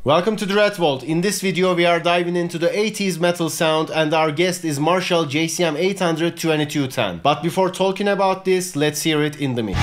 Welcome to the Red Vault. In this video we are diving into the 80s metal sound and our guest is Marshall JCM800 2210. But before talking about this, let's hear it in the mix.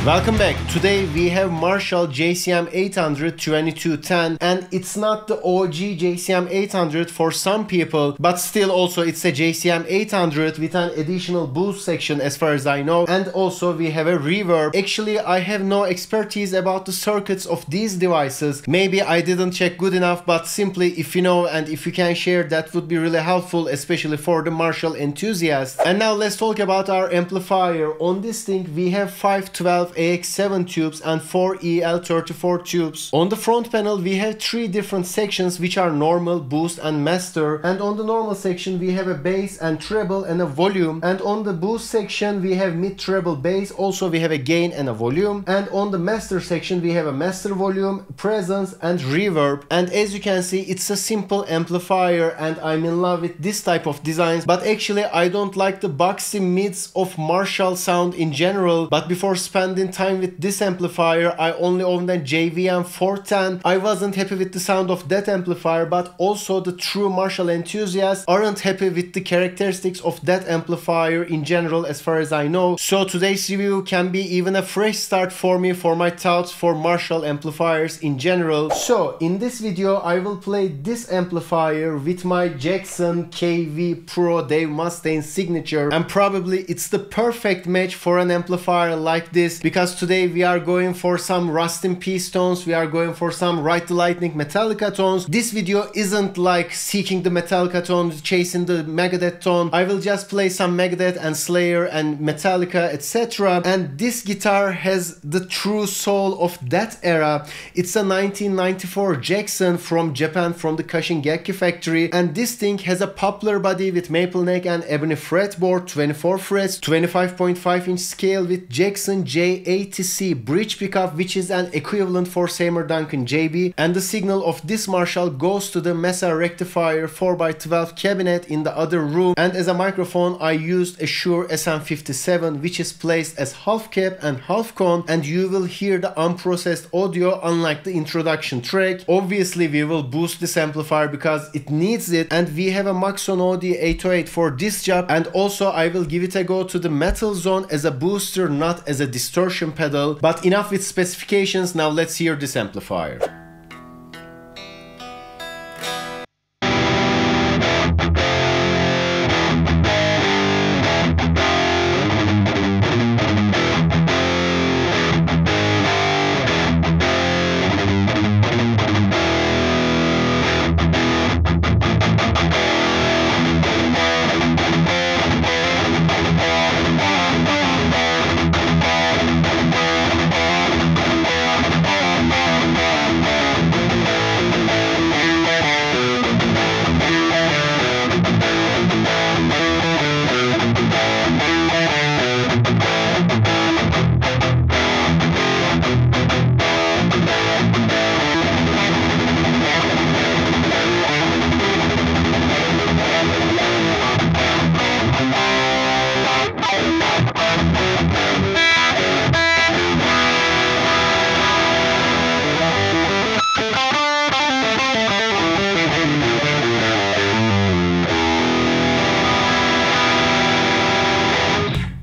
Welcome back. Today we have Marshall JCM800 2210 and it's not the OG JCM800 for some people, but still also it's a JCM800 with an additional boost section as far as I know, and also we have a reverb. Actually I have no expertise about the circuits of these devices. Maybe I didn't check good enough, but simply if you know and if you can share, that would be really helpful, especially for the Marshall enthusiasts. And now let's talk about our amplifier. On this thing we have 512 AX7 tubes and 4 EL34 tubes. On the front panel we have three different sections which are normal, boost and master, and on the normal section we have a bass and treble and a volume, and on the boost section we have mid treble bass, also we have a gain and a volume, and on the master section we have a master volume, presence and reverb. And as you can see it's a simple amplifier and I'm in love with this type of designs, but actually I don't like the boxy mids of Marshall sound in general. But before spending time with this amplifier I only owned a JVM 410. I wasn't happy with the sound of that amplifier, but also the true Marshall enthusiasts aren't happy with the characteristics of that amplifier in general as far as I know. So today's review can be even a fresh start for me for my thoughts for Marshall amplifiers in general. So in this video I will play this amplifier with my Jackson KV Pro Dave Mustaine signature, and probably it's the perfect match for an amplifier like this, because today we are going for some Rust in Peace tones, we are going for some Ride the Lightning Metallica tones. This video isn't like seeking the Metallica tone, chasing the Megadeth tone. I will just play some Megadeth and Slayer and Metallica, etc. And this guitar has the true soul of that era. It's a 1994 Jackson from Japan, from the Kashin factory, and this thing has a poplar body with maple neck and ebony fretboard, 24 frets, 25.5 inch scale with Jackson J80C bridge pickup, which is an equivalent for Seymour Duncan JB, and the signal of this Marshall goes to the Mesa Rectifier 4x12 cabinet in the other room. And as a microphone I used a Shure SM57, which is placed as half cap and half cone, and you will hear the unprocessed audio unlike the introduction track. Obviously we will boost this amplifier because it needs it, and we have a Maxon OD808 for this job, and also I will give it a go to the metal zone as a booster, not as a distortion pedal. But enough with specifications, now let's hear this amplifier.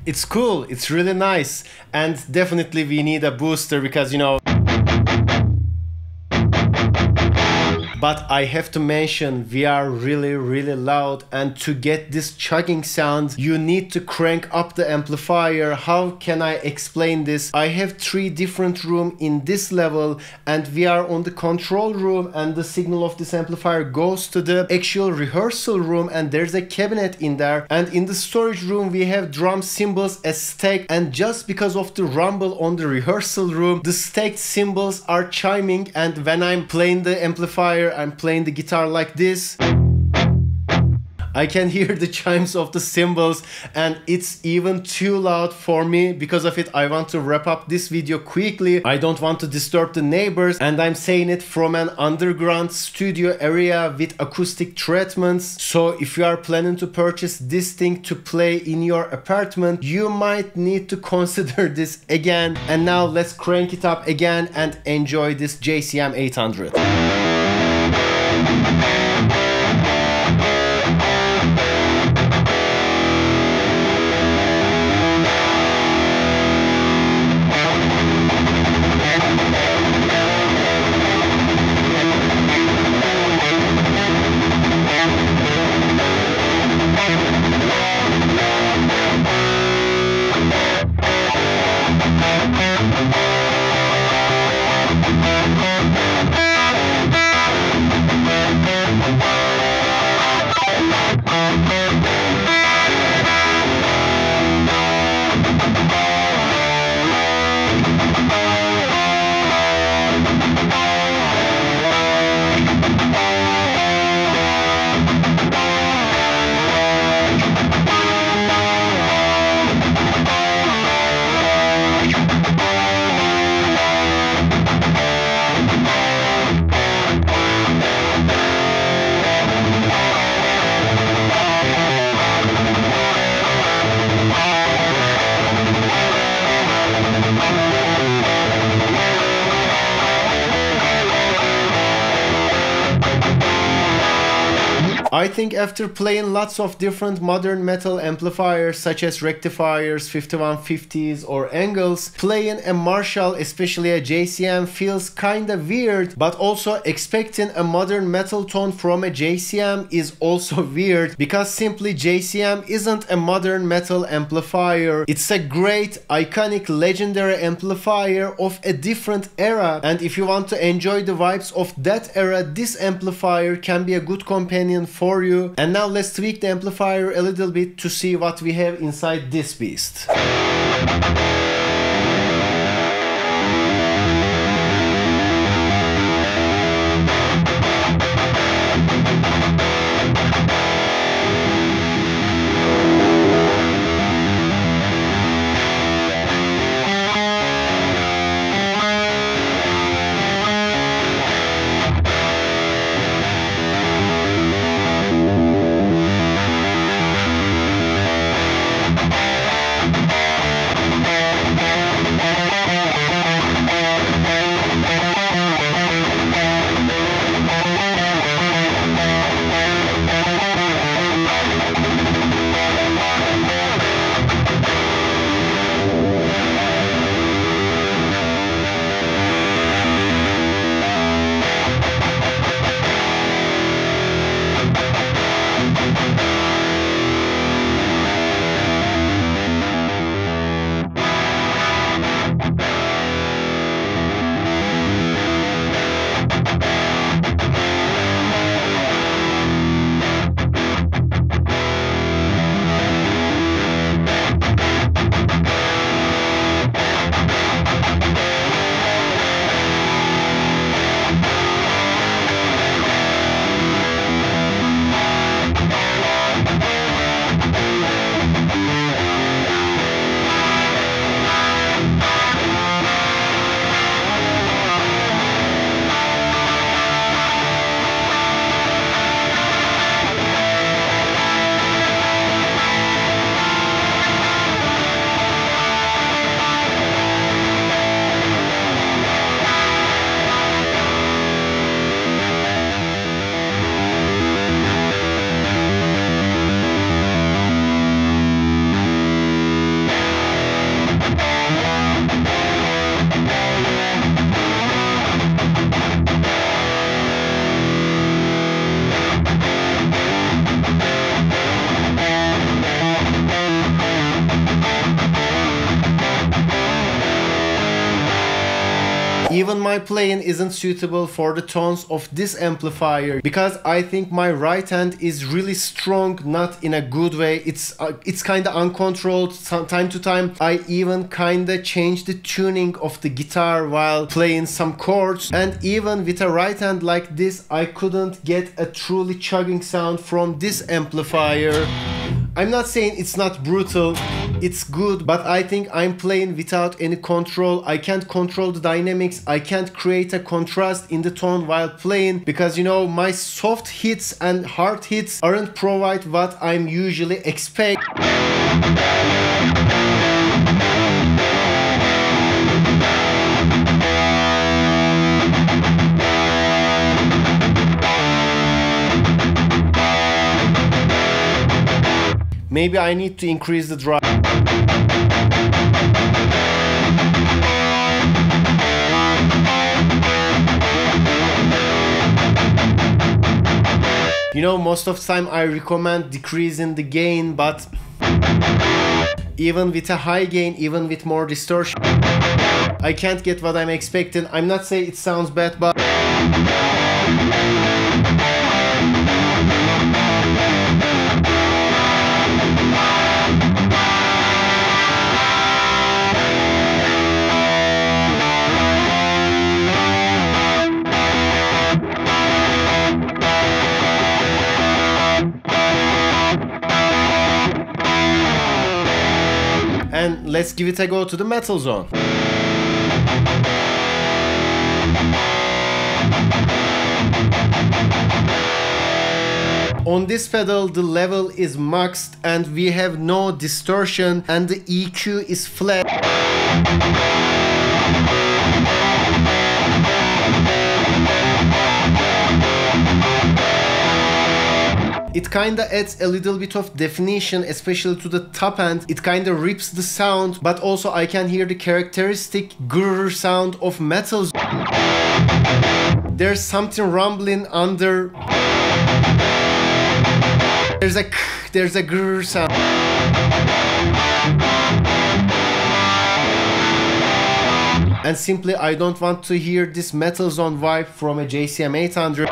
It's cool, it's really nice, and definitely we need a booster because, you know. But I have to mention, we are really loud, and to get this chugging sound you need to crank up the amplifier. How can I explain this? I have 3 different rooms in this level, and we are on the control room, and the signal of this amplifier goes to the actual rehearsal room, and there's a cabinet in there, and in the storage room we have drum cymbals as stacked, and just because of the rumble on the rehearsal room, the stacked cymbals are chiming, and when I'm playing the amplifier, I'm playing the guitar like this, I can hear the chimes of the cymbals, and it's even too loud for me. Because of it, I want to wrap up this video quickly. I don't want to disturb the neighbors, and I'm saying it from an underground studio area with acoustic treatments. So if you are planning to purchase this thing to play in your apartment, you might need to consider this again. And now let's crank it up again and enjoy this JCM800. I think after playing lots of different modern metal amplifiers such as rectifiers, 5150s or angles, playing a Marshall, especially a JCM, feels kinda weird, but also expecting a modern metal tone from a JCM is also weird, because simply JCM isn't a modern metal amplifier. It's a great, iconic, legendary amplifier of a different era, and if you want to enjoy the vibes of that era, this amplifier can be a good companion for you. And now let's tweak the amplifier a little bit to see what we have inside this beast. Even my playing isn't suitable for the tones of this amplifier because I think my right hand is really strong, not in a good way. It's kind of uncontrolled. Time to time I even kind of change the tuning of the guitar while playing some chords, and even with a right hand like this I couldn't get a truly chugging sound from this amplifier. I'm not saying it's not brutal, it's good, but I think I'm playing without any control. I can't control the dynamics, I can't create a contrast in the tone while playing because, you know, my soft hits and hard hits aren't provide what I'm usually expect. Maybe I need to increase the drive. You know, most of the time I recommend decreasing the gain, but even with a high gain, even with more distortion, I can't get what I'm expecting. I'm not saying it sounds bad, but and let's give it a go to the metal zone. On this pedal the level is maxed and we have no distortion and the EQ is flat. It kinda adds a little bit of definition, especially to the top end. It kinda rips the sound, but also I can hear the characteristic grrr sound of metal. There's something rumbling under. There's a grrr sound. And simply I don't want to hear this metal zone vibe from a JCM800.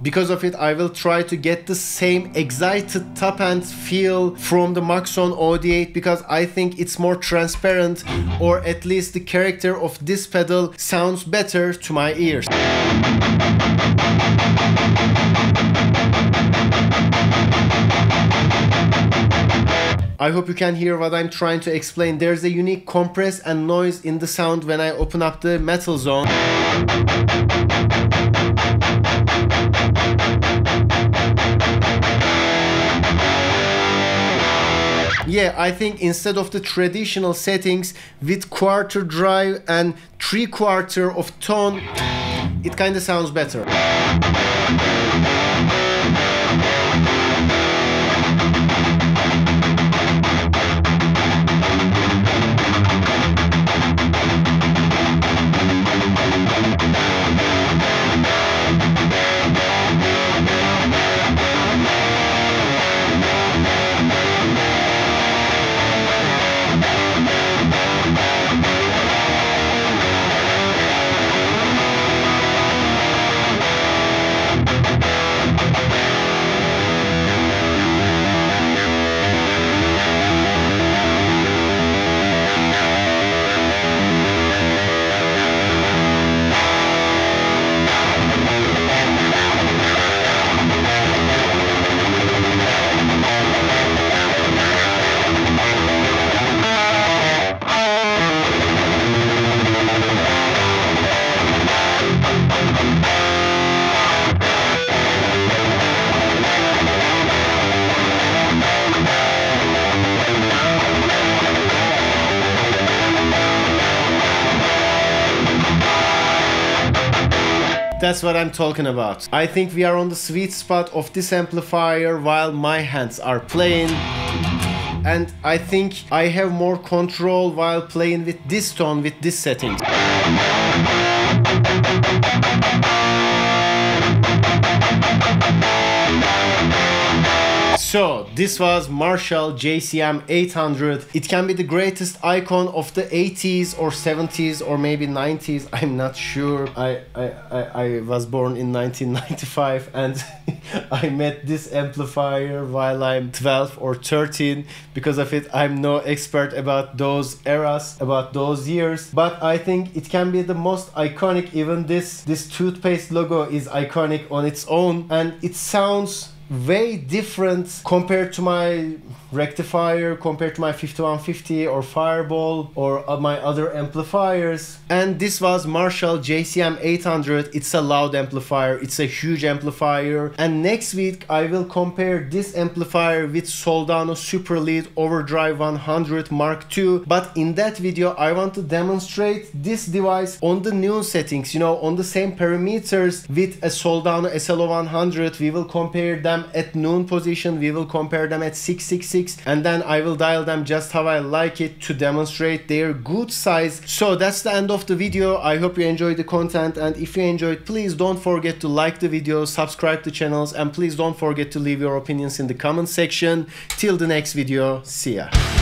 Because of it, I will try to get the same excited top end feel from the Maxon OD8 because I think it's more transparent, or at least the character of this pedal sounds better to my ears. I hope you can hear what I'm trying to explain. There's a unique compress and noise in the sound when I open up the metal zone. Yeah, I think instead of the traditional settings with quarter drive and 3/4 of tone, it kinda sounds better. That's what I'm talking about. I think we are on the sweet spot of this amplifier while my hands are playing. And I think I have more control while playing with this tone, with this setting. So this was Marshall JCM800. It can be the greatest icon of the 80s or 70s or maybe 90s. I'm not sure. I was born in 1995 and I met this amplifier while I'm 12 or 13. Because of it, I'm no expert about those eras, about those years. But I think it can be the most iconic. Even this toothpaste logo is iconic on its own, and it sounds way different compared to my rectifier, compared to my 5150 or Fireball or my other amplifiers. And this was Marshall JCM800. It's a loud amplifier, it's a huge amplifier. And next week I will compare this amplifier with Soldano Super Lead Overdrive 100 Mark II. But in that video I want to demonstrate this device on the new settings, you know, on the same parameters with a Soldano SLO 100. We will compare them at noon position, we will compare them at 666, and then I will dial them just how I like it to demonstrate their good size. So that's the end of the video. I hope you enjoyed the content, and if you enjoyed, please don't forget to like the video, subscribe to channels, and please don't forget to leave your opinions in the comment section. Till the next video, see ya.